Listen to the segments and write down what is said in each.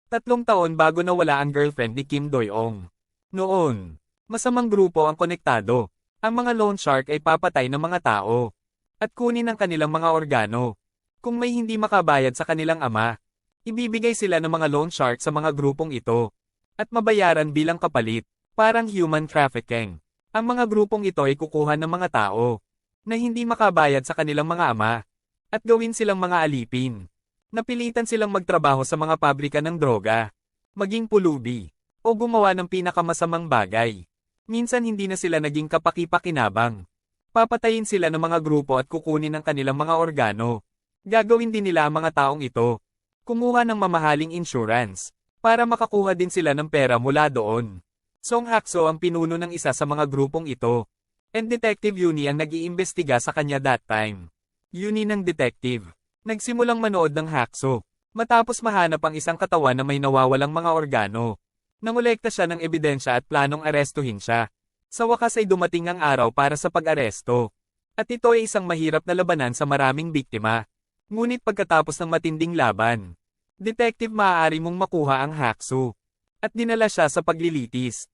3 taon bago nawala ang girlfriend ni Kim Doy-ong. Noon, masamang grupo ang konektado. Ang mga loan shark ay papatay ng mga tao at kunin ang kanilang mga organo. Kung may hindi makabayad sa kanilang ama, ibibigay sila ng mga loan shark sa mga grupong ito at mabayaran bilang kapalit, parang human trafficking. Ang mga grupong ito ay kukuha ng mga tao na hindi makabayad sa kanilang mga ama at gawin silang mga alipin. Napilitan silang magtrabaho sa mga pabrika ng droga, maging pulubi, o gumawa ng pinakamasamang bagay. Minsan hindi na sila naging kapaki-pakinabang. Papatayin sila ng mga grupo at kukunin ang kanilang mga organo. Gagawin din nila ang mga taong ito. Kumuha ng mamahaling insurance, para makakuha din sila ng pera mula doon. Song Hak-soo ang pinuno ng isa sa mga grupong ito. And Detective Yuni ang nag-iimbestiga sa kanya that time. Yuni ng detective. Nagsimulang manood ng Hak-soo. Matapos mahanap ang isang katawan na may nawawalang mga organo. Nangolekta siya ng ebidensya at planong arestuhin siya. Sa wakas ay dumating ang araw para sa pag-aresto. At ito ay isang mahirap na labanan sa maraming biktima. Ngunit pagkatapos ng matinding laban, detective maaari mong makuha ang Hak-soo. At dinala siya sa paglilitis.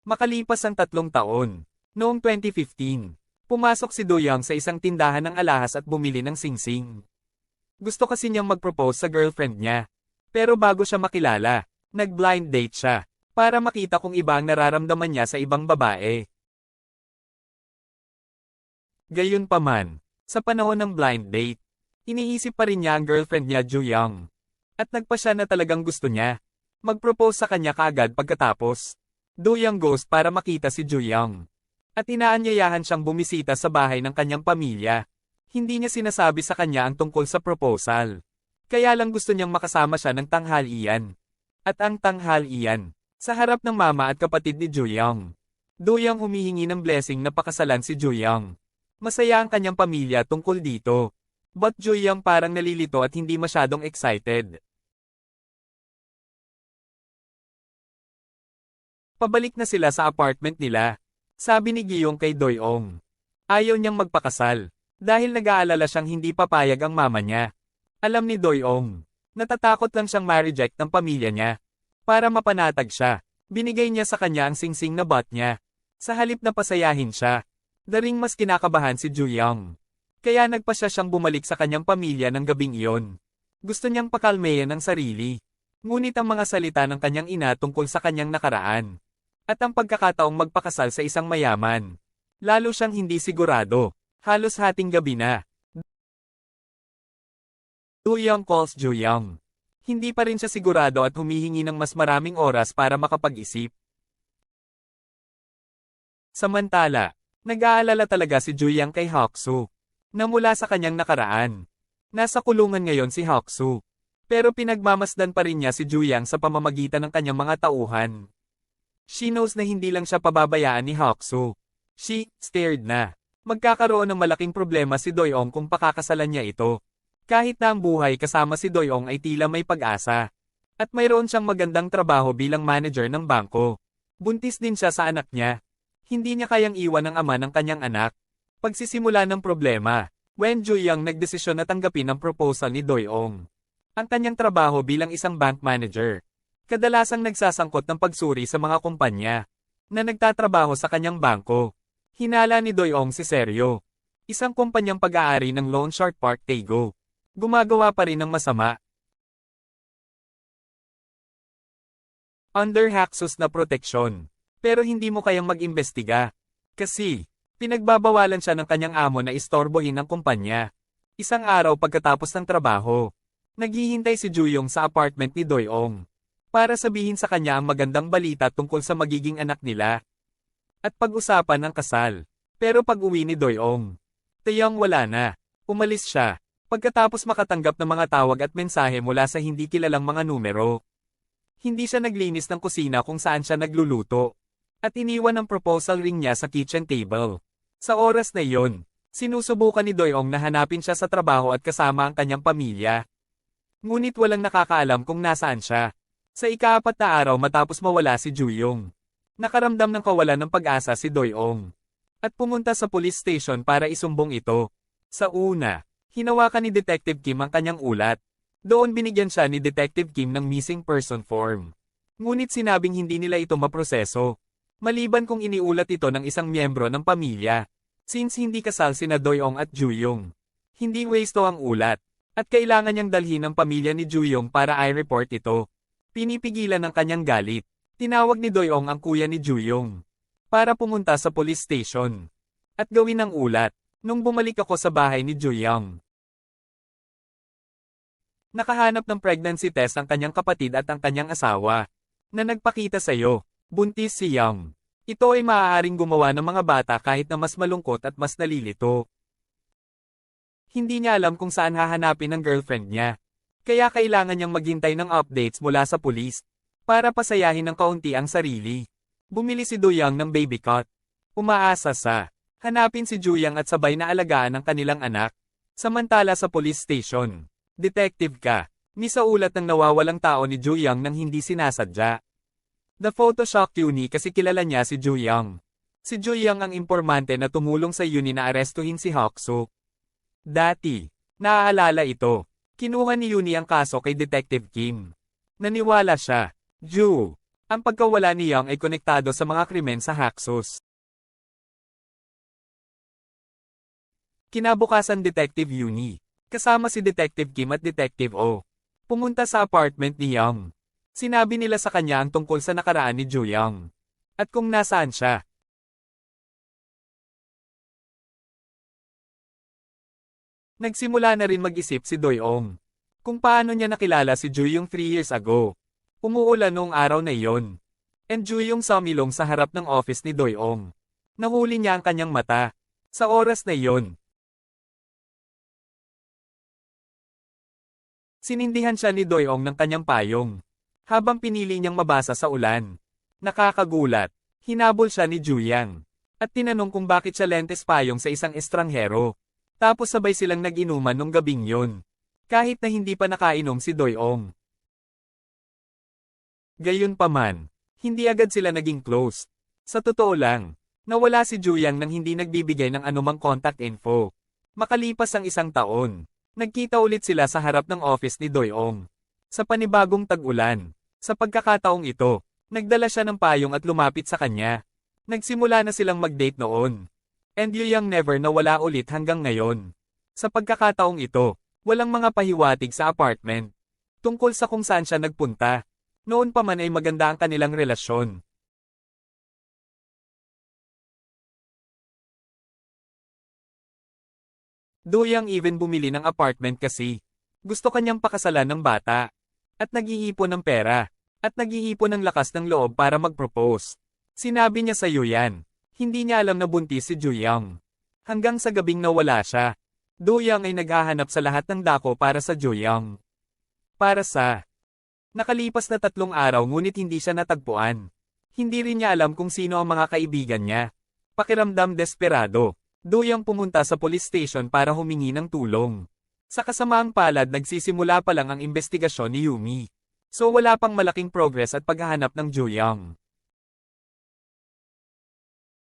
Makalipas ang 3 taon, noong 2015, pumasok si Do-young sa isang tindahan ng alahas at bumili ng singsing. Gusto kasi niyang mag-propose sa girlfriend niya. Pero bago siya makilala, nag-blind date siya, para makita kung iba ang nararamdaman niya sa ibang babae. Gayunpaman, sa panahon ng blind date, iniisip pa rin niya ang girlfriend niya Jo-young. At nagpa siya na talagang gusto niya. Mag-propose sa kanya kaagad pagkatapos. Do-young goes para makita si Jo-young. At inaanyayahan siyang bumisita sa bahay ng kanyang pamilya. Hindi niya sinasabi sa kanya ang tungkol sa proposal. Kaya lang gusto niyang makasama siya ng tanghalian. At ang tanghalian, sa harap ng mama at kapatid ni Jo-young. Do-young humihingi ng blessing na pakasalan si Jo-young. Masaya ang kanyang pamilya tungkol dito. But Jo-young parang nalilito at hindi masyadong excited. Pabalik na sila sa apartment nila. Sabi ni Giyong kay Doy-ong. Ayaw niyang magpakasal. Dahil nag-aalala siyang hindi papayag ang mama niya. Alam ni Doy-ong. Natatakot lang siyang ma-reject ng pamilya niya. Para mapanatag siya, binigay niya sa kanya ang singsing na bot niya. Sa halip na pasayahin siya, daring mas kinakabahan si Jo-young. Kaya nagpa siya siyang bumalik sa kanyang pamilya ng gabing iyon. Gusto niyang pakalmeyan ang sarili. Ngunit ang mga salita ng kanyang ina tungkol sa kanyang nakaraan. At ang pagkakataong magpakasal sa isang mayaman. Lalo siyang hindi sigurado. Halos hating gabi na. Do-young calls Jo-young. Hindi pa rin siya sigurado at humihingi ng mas maraming oras para makapag-isip. Samantala, nag-aalala talaga si Jo-young kay Hak-soo. Na mula sa kanyang nakaraan. Nasa kulungan ngayon si Hak-soo. Pero pinagmamasdan pa rin niya si Jo-young sa pamamagitan ng kanyang mga tauhan. She knows na hindi lang siya pababayaan ni Hak-soo. She, scared na. Magkakaroon ng malaking problema si Doy-ong kung pakakasalan niya ito. Kahit na ang buhay kasama si Doy-ong ay tila may pag-asa. At mayroon siyang magandang trabaho bilang manager ng bangko. Buntis din siya sa anak niya. Hindi niya kayang iwan ang ama ng kanyang anak. Pagsisimula ng problema, when Jo-young nagdesisyon na tanggapin ang proposal ni Doy-ong. Ang kanyang trabaho bilang isang bank manager. Kadalasang nagsasangkot ng pagsuri sa mga kumpanya na nagtatrabaho sa kanyang bangko. Hinala ni Doy-ong si Seryo, isang kumpanyang pag-aari ng Loan Shark Park Taego. Gumagawa pa rin ng masama. Under Hak-soo's na proteksyon. Pero hindi mo kayang mag-imbestiga. Kasi, pinagbabawalan siya ng kanyang amo na istorbohin ang kumpanya. Isang araw pagkatapos ng trabaho, naghihintay si Jo-young sa apartment ni Doy-ong. Para sabihin sa kanya ang magandang balita tungkol sa magiging anak nila. At pag-usapan ang kasal. Pero pag-uwi ni Doy-ong, Taeyong wala na. Umalis siya. Pagkatapos makatanggap ng mga tawag at mensahe mula sa hindi kilalang mga numero. Hindi siya naglinis ng kusina kung saan siya nagluluto. At iniwan ang proposal ring niya sa kitchen table. Sa oras na iyon, sinusubukan ni Doy-ong na hanapin siya sa trabaho at kasama ang kanyang pamilya. Ngunit walang nakakaalam kung nasaan siya. Sa ika-4 na araw matapos mawala si Jo-young, nakaramdam ng kawalan ng pag-asa si Doy-ong. At pumunta sa police station para isumbong ito. Sa una, hinawakan ni Detective Kim ang kanyang ulat. Doon binigyan siya ni Detective Kim ng missing person form. Ngunit sinabing hindi nila ito maproseso. Maliban kung iniulat ito ng isang miyembro ng pamilya. Since hindi kasal sina Doyong at Juyong. Hindi wasto ang ulat. At kailangan niyang dalhin ang pamilya ni Juyong para i-report ito. Pinipigilan ng kanyang galit. Tinawag ni Doyong ang kuya ni Juyong. Para pumunta sa police station. At gawin ang ulat. Nung bumalik ako sa bahay ni Juyong. Nakahanap ng pregnancy test ang kanyang kapatid at ang kanyang asawa. Na nagpakita sa iyo. Buntis si Young. Ito ay maaaring gumawa ng mga bata kahit na mas malungkot at mas nalilito. Hindi niya alam kung saan hahanapin ang girlfriend niya. Kaya kailangan niyang maghintay ng updates mula sa pulis. Para pasayahin ng kaunti ang sarili. Bumili si Doyang ng baby cot. Umaasa sa hanapin si Juyang at sabay na alagaan ang kanilang anak. Samantala sa police station. Detective ka. Ni sa ulat ng nawawalang tao ni Juyang nang hindi sinasadya. The Photoshop Yuni kasi kilala niya si Juyang. Si Juyang ang impormante na tumulong sa Yuni na arestuhin si Hoksuk. Dati, naaalala ito. Kinuha ni Yuni ang kaso kay Detective Kim. Naniwala siya. Ang pagkawala ni Young ay konektado sa mga krimen sa Haxus. Kinabukasan Detective Yuni. Kasama si Detective Kim at Detective O. Pumunta sa apartment ni Young. Sinabi nila sa kanya ang tungkol sa nakaraan ni Juyang. At kung nasaan siya. Nagsimula na rin mag-isip si Doyong. Kung paano niya nakilala si Juyong 3 years ago. Umuulan noong araw na iyon. And Juyong sumilong sa harap ng office ni Doyong. Nahuli niya ang kanyang mata. Sa oras na iyon. Sinindihan siya ni Doyong ng kanyang payong. Habang pinili niyang mabasa sa ulan. Nakakagulat. Hinabol siya ni Juyang. At tinanong kung bakit siya lentes payong sa isang estranghero. Tapos sabay silang nag-inuman nung gabing yun. Kahit na hindi pa nakainom si Doyong. Gayunpaman, hindi agad sila naging close. Sa totoo lang, nawala si Juyang nang hindi nagbibigay ng anumang contact info. Makalipas ang isang taon, nagkita ulit sila sa harap ng office ni Doyong. Sa panibagong tag-ulan. Sa pagkakataong ito, nagdala siya ng payong at lumapit sa kanya. Nagsimula na silang mag-date noon. And Juyang never nawala ulit hanggang ngayon. Sa pagkakataong ito, walang mga pahiwatig sa apartment. Tungkol sa kung saan siya nagpunta. Noon pa man ay maganda ang kanilang relasyon. Doyang even bumili ng apartment kasi. Gusto kanyang pakasalan ng bata. At nag-iipon ng pera. At nag-iipon ng lakas ng loob para mag-propose. Sinabi niya sa Yuyan. Hindi niya alam na buntis si Juyang. Hanggang sa gabing nawala siya. Doyang ay naghahanap sa lahat ng dako para sa Juyang. Para sa nakalipas na 3 araw ngunit hindi siya natagpuan. Hindi rin niya alam kung sino ang mga kaibigan niya. Pakiramdam desperado. Doyang pumunta sa police station para humingi ng tulong. Sa kasamaang palad nagsisimula pa lang ang investigasyon ni Yumi. So wala pang malaking progress at paghahanap ng Juyang.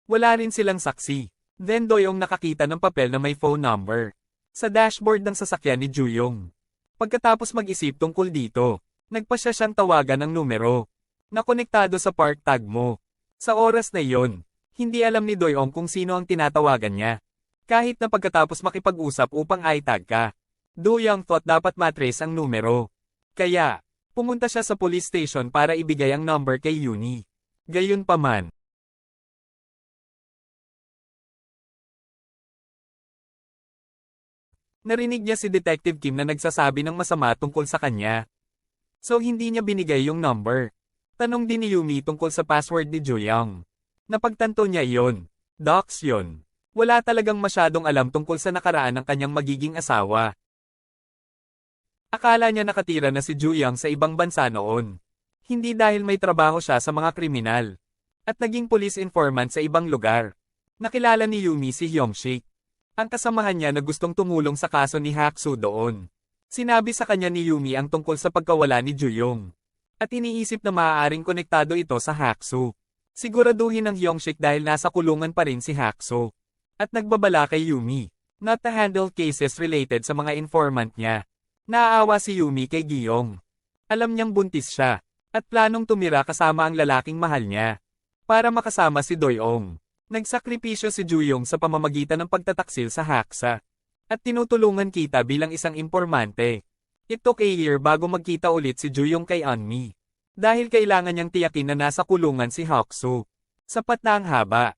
Wala rin silang saksi. Then Doyong nakakita ng papel na may phone number. Sa dashboard ng sasakyan ni Juyong. Pagkatapos mag-isip tungkol dito, nagpasya siyang tawagan ng numero. Nakonektado sa park tag mo. Sa oras na iyon, hindi alam ni Doyong kung sino ang tinatawagan niya. Kahit na pagkatapos makipag-usap upang i-tag ka. Doyong thought dapat matrace ang numero. Kaya, pumunta siya sa police station para ibigay ang number kay Yuni. Gayunpaman. Narinig niya si Detective Kim na nagsasabi ng masama tungkol sa kanya. So hindi niya binigay yung number. Tanong din ni Yumi tungkol sa password ni Juyang. Napagtanto niya iyon. Docs yun. Wala talagang masyadong alam tungkol sa nakaraan ng kanyang magiging asawa. Akala niya nakatira na si Juyang sa ibang bansa noon. Hindi dahil may trabaho siya sa mga kriminal. At naging police informant sa ibang lugar. Nakilala ni Yumi si Hyungshik. Ang kasamahan niya na gustong tumulong sa kaso ni Haksu doon. Sinabi sa kanya ni Yumi ang tungkol sa pagkawala ni Juyong. At iniisip na maaaring konektado ito sa Haksu. Siguraduhin ng Hyungshik dahil nasa kulungan pa rin si Haksu. At nagbabala kay Yumi. not to handle cases related sa mga informant niya. Naaawa si Yumi kay Giyong. Alam niyang buntis siya, at planong tumira kasama ang lalaking mahal niya. Para makasama si Doyong. Nagsakripisyo si Juyong sa pamamagitan ng pagtataksil sa Haksa. At tinutulungan kita bilang isang impormante. It took a year bago magkita ulit si Juyong kay Anmi. Dahil kailangan niyang tiyakin na nasa kulungan si Haksu. Sapat na ang haba.